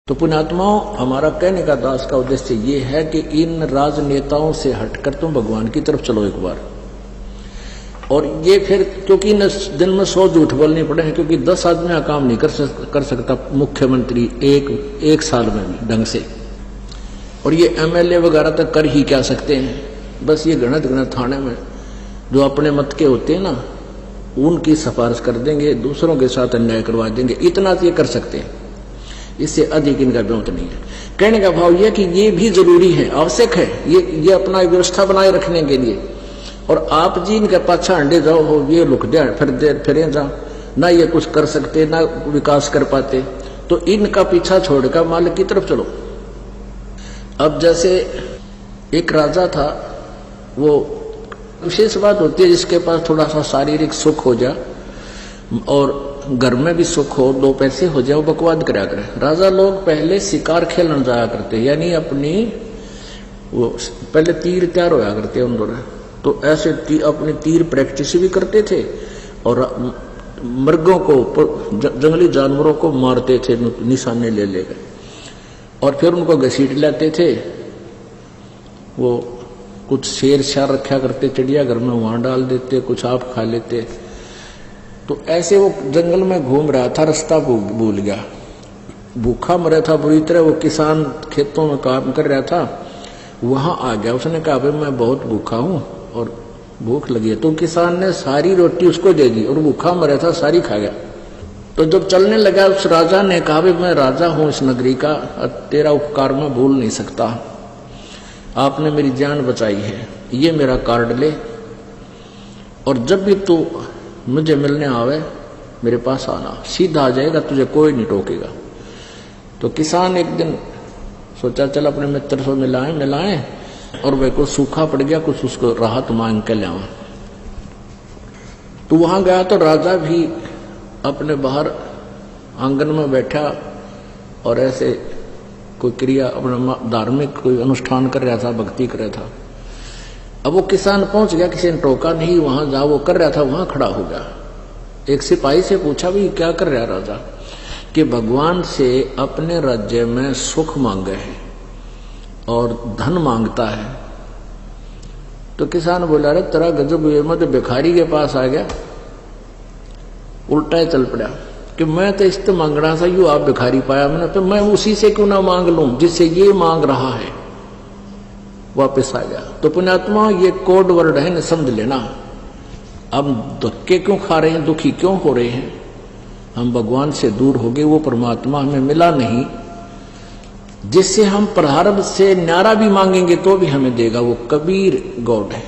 तो पुण्यात्माओं, हमारा कहने का दास का उद्देश्य ये है कि इन राजनेताओं से हटकर तुम भगवान की तरफ चलो एक बार। और ये फिर क्योंकि इन दिन में 100 झूठ बोलने पड़े हैं, क्योंकि 10 आदमी का काम नहीं कर सकता मुख्यमंत्री एक साल में भी ढंग से। और ये एमएलए वगैरह तक कर ही क्या सकते हैं। बस ये गणत थाने में जो अपने मत के होते हैं ना, उनकी सिफारिश कर देंगे, दूसरों के साथ अन्याय करवा देंगे, इतना तो ये कर सकते हैं। इससे अधिक इनका ब्योत नहीं है। कहने का भाव यह कि ये भी जरूरी है, आवश्यक है, ये अपना व्यवस्था बनाए रखने के लिए। और आप जी इनके पाछा अंडे जाओ हो, ये लुक फिरे जाओ ना, ये कुछ कर सकते ना विकास कर पाते, तो इनका पीछा छोड़कर मालिक की तरफ चलो। अब जैसे एक राजा था, वो विशेष बात होती है जिसके पास थोड़ा सा शारीरिक सुख हो जाए और घर में भी सुख हो, 2 पैसे हो जाए, वो बकवाद करा करे। राजा लोग पहले शिकार खेलने जाया करते, यानी अपनी वो पहले तीर तैयार होया करते उन दोनों, तो ऐसे अपनी तीर प्रैक्टिस भी करते थे और मृगों को, जंगली जानवरों को मारते थे निशाने ले लेकर, और फिर उनको घसीट लेते थे। वो कुछ शेर शार रखा करते चिड़िया घर में, वहां डाल देते, कुछ आप खा लेते। तो ऐसे वो जंगल में घूम रहा था, रास्ता भूल गया, भूखा मरा था बुरी तरह। वो किसान खेतों में काम कर रहा था, वहां आ गया। उसने कहा भाई मैं बहुत भूखा हूं और भूख लगी है। तो किसान ने सारी रोटी उसको दे दी और भूखा मरा था, सारी खा गया। तो जब चलने लगा, उस राजा ने कहा भाई मैं राजा हूं इस नगरी का, तेरा उपकार मैं भूल नहीं सकता, आपने मेरी जान बचाई है, ये मेरा कार्ड ले, और जब भी तू मुझे मिलने आवे मेरे पास आना, सीधा आ जाएगा, तुझे कोई नहीं टोकेगा। तो किसान एक दिन सोचा चल अपने मित्र से मिलाएं, और वह को सूखा पड़ गया, कुछ उसको राहत मांग के लावा। तो वहां गया तो राजा भी अपने बाहर आंगन में बैठा और ऐसे कोई क्रिया, अपना धार्मिक कोई अनुष्ठान कर रहा था, भक्ति कर रहा था। अब वो किसान पहुंच गया, किसी ने टोका नहीं, वहां जहां वो कर रहा था वहां खड़ा हो गया। एक सिपाही से पूछा भी क्या कर रहा राजा, कि भगवान से अपने राज्य में सुख मांगे है और धन मांगता है। तो किसान बोला अरे तेरा गजब हुए, मैं तो भिखारी के पास आ गया, उल्टा ही चल पड़ा कि मैं तो इस मांग रहा था, यू आप भिखारी पाया मैंने, तो मैं उसी से क्यों ना मांग लूं जिससे ये मांग रहा है। वापस आ गया। तो पुण्यात्मा, ये कोड वर्ड है न, समझ लेना। अब धक्के क्यों खा रहे हैं, दुखी क्यों हो रहे हैं, हम भगवान से दूर हो गए, वो परमात्मा हमें मिला नहीं जिससे हम प्रारब्ध से न्यारा भी मांगेंगे तो भी हमें देगा, वो कबीर गॉड है।